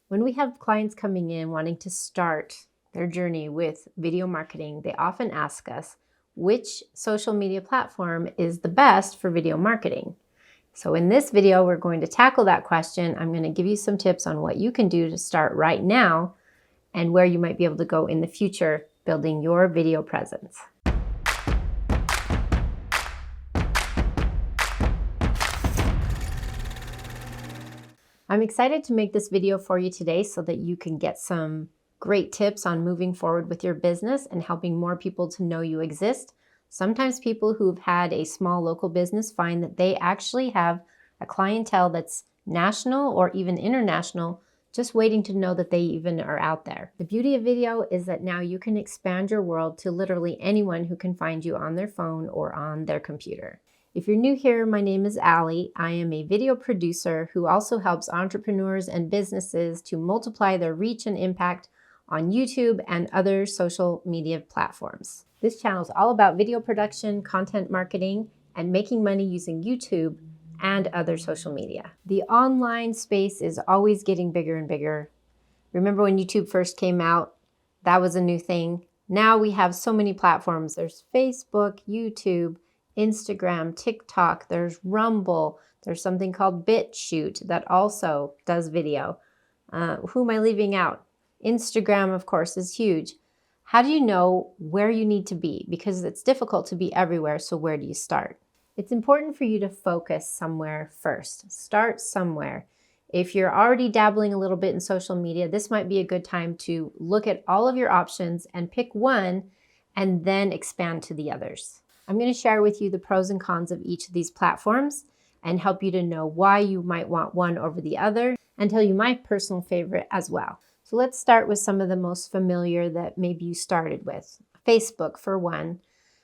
When we have clients coming in wanting to start their journey with video marketing, they often ask us which social media platform is the best for video marketing. So in this video, we're going to tackle that question. I'm going to give you some tips on what you can do to start right now and where you might be able to go in the future building your video presence. I'm excited to make this video for you today so that you can get some great tips on moving forward with your business and helping more people to know you exist. Sometimes people who've had a small local business find that they actually have a clientele that's national or even international, just waiting to know that they even are out there. The beauty of video is that now you can expand your world to literally anyone who can find you on their phone or on their computer. If you're new here, my name is Allie. I am a video producer who also helps entrepreneurs and businesses to multiply their reach and impact on YouTube and other social media platforms. This channel is all about video production, content marketing, and making money using YouTube and other social media. The online space is always getting bigger and bigger. Remember when YouTube first came out? That was a new thing. Now we have so many platforms. There's Facebook, YouTube, Instagram, TikTok, there's Rumble, there's something called BitChute that also does video. Who am I leaving out? Instagram, of course, is huge. How do you know where you need to be? Because it's difficult to be everywhere, so where do you start? It's important for you to focus somewhere first. Start somewhere. If you're already dabbling a little bit in social media, this might be a good time to look at all of your options and pick one and then expand to the others. I'm going to share with you the pros and cons of each of these platforms and help you to know why you might want one over the other and tell you my personal favorite as well. So let's start with some of the most familiar that maybe you started with. Facebook for one.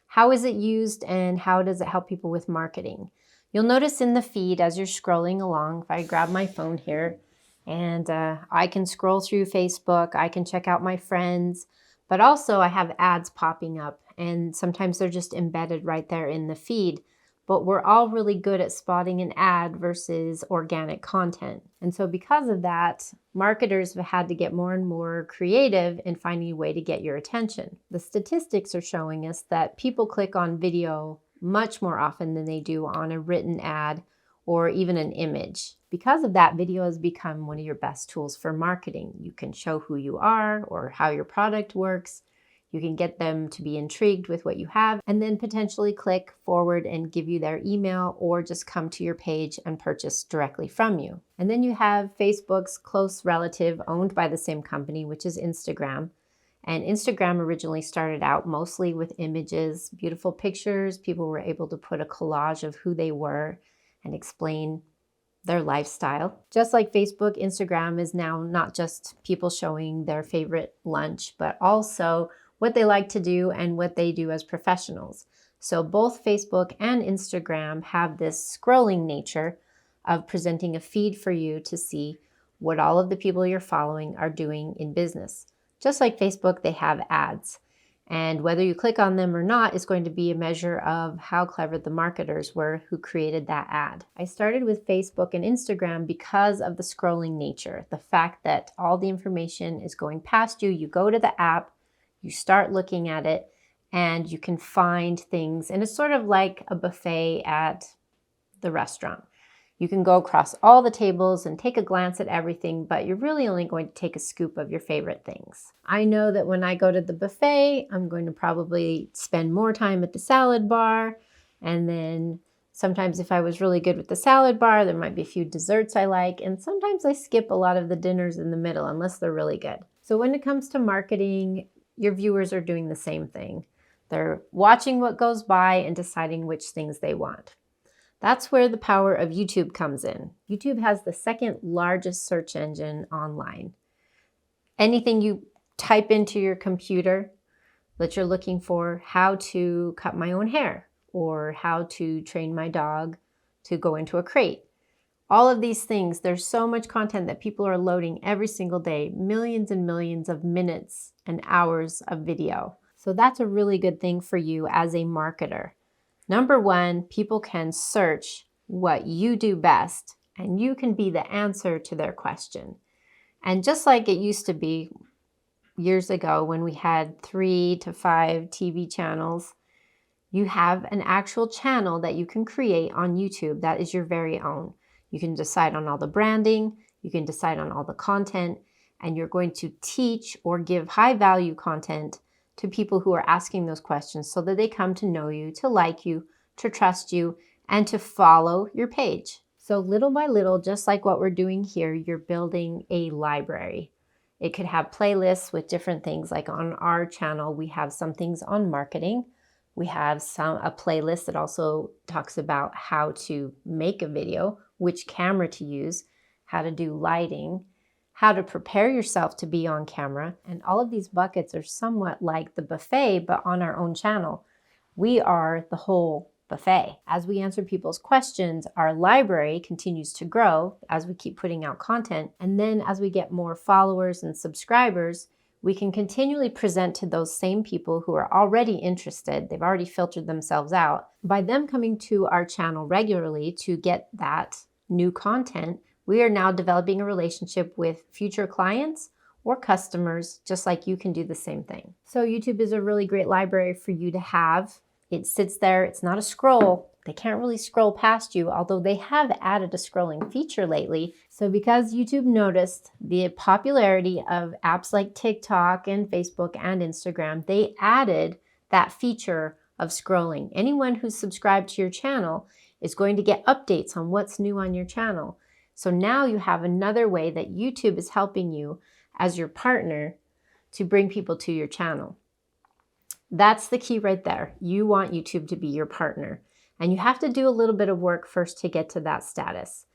How is it used and how does it help people with marketing? You'll notice in the feed as you're scrolling along, if I grab my phone here and I can scroll through Facebook, I can check out my friends, but also I have ads popping up. And sometimes they're just embedded right there in the feed. But we're all really good at spotting an ad versus organic content. And so because of that, marketers have had to get more and more creative in finding a way to get your attention. The statistics are showing us that people click on video much more often than they do on a written ad or even an image. Because of that, video has become one of your best tools for marketing. You can show who you are or how your product works. You can get them to be intrigued with what you have and then potentially click forward and give you their email or just come to your page and purchase directly from you. And then you have Facebook's close relative owned by the same company, which is Instagram. And Instagram originally started out mostly with images, beautiful pictures. People were able to put a collage of who they were and explain their lifestyle. Just like Facebook, Instagram is now not just people showing their favorite lunch, but also what they like to do and what they do as professionals. So both Facebook and Instagram have this scrolling nature of presenting a feed for you to see what all of the people you're following are doing in business. Just like Facebook, they have ads. And whether you click on them or not is going to be a measure of how clever the marketers were who created that ad. I started with Facebook and Instagram because of the scrolling nature, the fact that all the information is going past you. You go to the app, you start looking at it, and you can find things. And it's sort of like a buffet at the restaurant. You can go across all the tables and take a glance at everything, but you're really only going to take a scoop of your favorite things. I know that when I go to the buffet, I'm going to probably spend more time at the salad bar. And then sometimes if I was really good with the salad bar, there might be a few desserts I like. And sometimes I skip a lot of the dinners in the middle unless they're really good. So when it comes to marketing, your viewers are doing the same thing. They're watching what goes by and deciding which things they want. That's where the power of YouTube comes in. YouTube has the second largest search engine online. Anything you type into your computer that you're looking for, how to cut my own hair or how to train my dog to go into a crate. All of these things, there's so much content that people are loading every single day, millions and millions of minutes and hours of video. So that's a really good thing for you as a marketer. Number one, people can search what you do best and you can be the answer to their question. And just like it used to be years ago when we had 3 to 5 TV channels, you have an actual channel that you can create on YouTube that is your very own. You can decide on all the branding, you can decide on all the content, and you're going to teach or give high value content to people who are asking those questions so that they come to know you, to like you, to trust you, and to follow your page. So little by little, just like what we're doing here, you're building a library. It could have playlists with different things. Like on our channel, we have some things on marketing. We have a playlist that also talks about how to make a video, which camera to use, how to do lighting, how to prepare yourself to be on camera. And all of these buckets are somewhat like the buffet, but on our own channel. We are the whole buffet. As we answer people's questions, our library continues to grow as we keep putting out content. And then as we get more followers and subscribers, we can continually present to those same people who are already interested. They've already filtered themselves out. By them coming to our channel regularly to get that new content, we are now developing a relationship with future clients or customers, just like you can do the same thing. So YouTube is a really great library for you to have. It sits there, it's not a scroll. They can't really scroll past you, although they have added a scrolling feature lately. So because YouTube noticed the popularity of apps like TikTok and Facebook and Instagram, they added that feature of scrolling. Anyone who's subscribed to your channel is going to get updates on what's new on your channel. So now you have another way that YouTube is helping you as your partner to bring people to your channel. That's the key right there. You want YouTube to be your partner. And you have to do a little bit of work first to get to that status.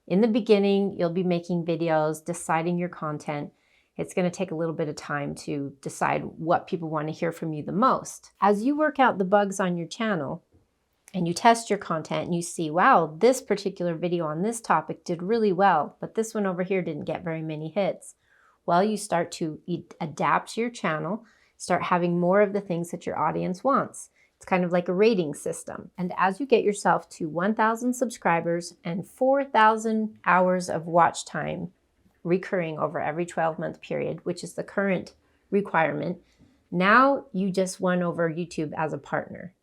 In the beginning, you'll be making videos, deciding your content. It's going to take a little bit of time to decide what people want to hear from you the most. As you work out the bugs on your channel and you test your content and you see, wow, this particular video on this topic did really well, but this one over here didn't get very many hits. Well, you start to adapt your channel, start having more of the things that your audience wants. It's kind of like a rating system. And as you get yourself to 1,000 subscribers and 4,000 hours of watch time recurring over every 12-month period, which is the current requirement, now you just won over YouTube as a partner.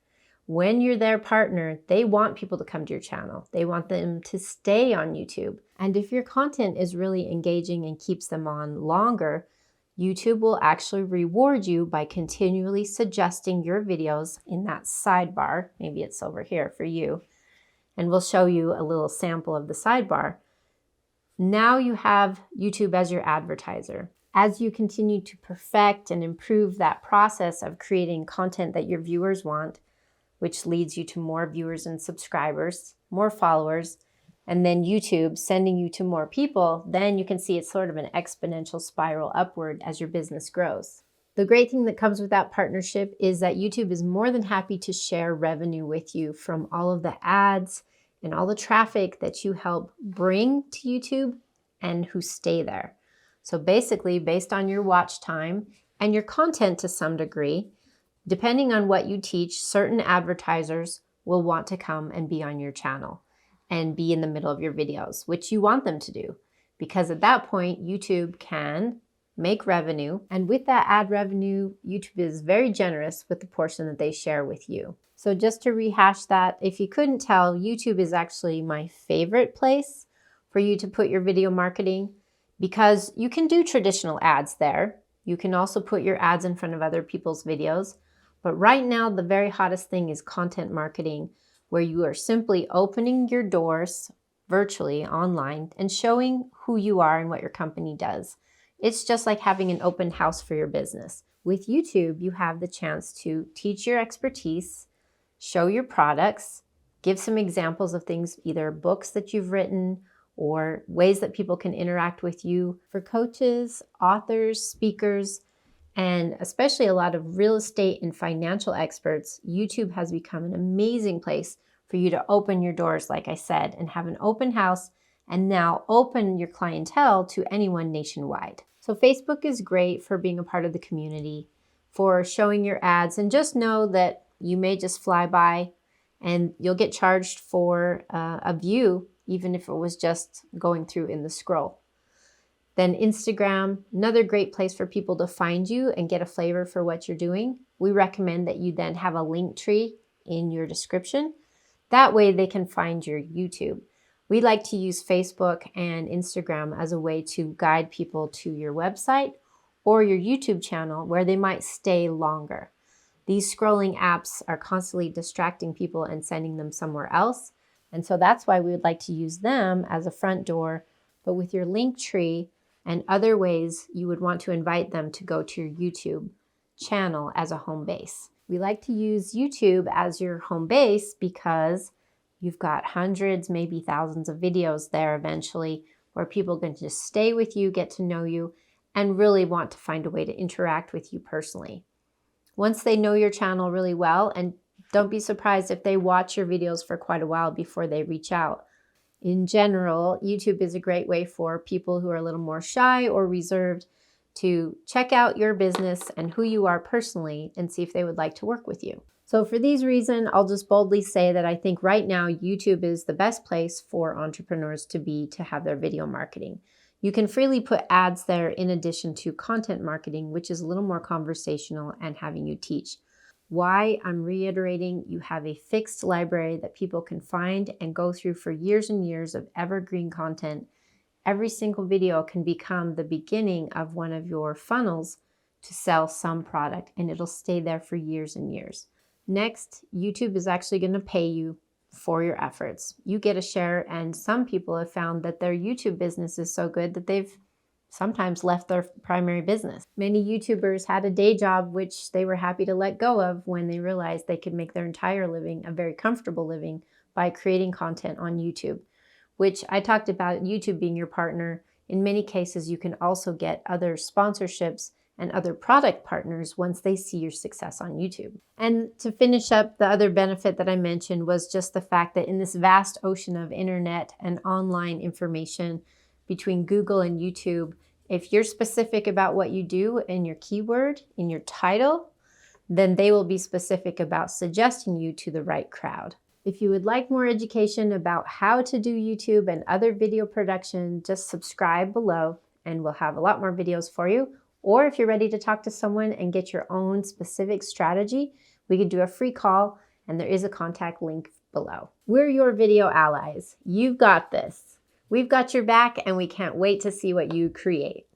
When you're their partner, they want people to come to your channel. They want them to stay on YouTube. And if your content is really engaging and keeps them on longer, YouTube will actually reward you by continually suggesting your videos in that sidebar. Maybe it's over here for you. And we'll show you a little sample of the sidebar. Now you have YouTube as your advertiser. As you continue to perfect and improve that process of creating content that your viewers want, which leads you to more viewers and subscribers, more followers, and then YouTube sending you to more people, then you can see it's sort of an exponential spiral upward as your business grows. The great thing that comes with that partnership is that YouTube is more than happy to share revenue with you from all of the ads and all the traffic that you help bring to YouTube and who stay there. So basically, based on your watch time and your content to some degree, depending on what you teach, certain advertisers will want to come and be on your channel and be in the middle of your videos, which you want them to do. Because at that point, YouTube can make revenue. And with that ad revenue, YouTube is very generous with the portion that they share with you. So just to rehash that, if you couldn't tell, YouTube is actually my favorite place for you to put your video marketing because you can do traditional ads there. You can also put your ads in front of other people's videos. But right now, the very hottest thing is content marketing, where you are simply opening your doors virtually online and showing who you are and what your company does. It's just like having an open house for your business. With YouTube, you have the chance to teach your expertise, show your products, give some examples of things, either books that you've written or ways that people can interact with you. For coaches, authors, speakers, and especially a lot of real estate and financial experts, YouTube has become an amazing place for you to open your doors, like I said, and have an open house and now open your clientele to anyone nationwide. So Facebook is great for being a part of the community, for showing your ads, and just know that you may just fly by and you'll get charged for a view, even if it was just going through in the scroll. Then Instagram, another great place for people to find you and get a flavor for what you're doing. We recommend that you then have a link tree in your description. That way they can find your YouTube. We like to use Facebook and Instagram as a way to guide people to your website or your YouTube channel where they might stay longer. These scrolling apps are constantly distracting people and sending them somewhere else. And so that's why we would like to use them as a front door. But with your link tree and other ways, you would want to invite them to go to your YouTube channel as a home base. We like to use YouTube as your home base because you've got hundreds, maybe thousands of videos there eventually where people can just stay with you, get to know you, and really want to find a way to interact with you personally. Once they know your channel really well, and don't be surprised if they watch your videos for quite a while before they reach out. In general, YouTube is a great way for people who are a little more shy or reserved to check out your business and who you are personally and see if they would like to work with you. So for these reasons, I'll just boldly say that I think right now YouTube is the best place for entrepreneurs to be to have their video marketing. You can freely put ads there in addition to content marketing, which is a little more conversational and having you teach. Why I'm reiterating, you have a fixed library that people can find and go through for years and years of evergreen content. Every single video can become the beginning of one of your funnels to sell some product, and it'll stay there for years and years. Next, YouTube is actually going to pay you for your efforts. You get a share, and some people have found that their YouTube business is so good that they've sometimes left their primary business. Many YouTubers had a day job which they were happy to let go of when they realized they could make their entire living a very comfortable living by creating content on YouTube, which I talked about YouTube being your partner. In many cases, you can also get other sponsorships and other product partners once they see your success on YouTube. And to finish up, the other benefit that I mentioned was just the fact that in this vast ocean of internet and online information between Google and YouTube, if you're specific about what you do in your keyword, in your title, then they will be specific about suggesting you to the right crowd. If you would like more education about how to do YouTube and other video production, just subscribe below and we'll have a lot more videos for you. Or if you're ready to talk to someone and get your own specific strategy, we could do a free call and there is a contact link below. We're your video allies. You've got this. We've got your back and we can't wait to see what you create.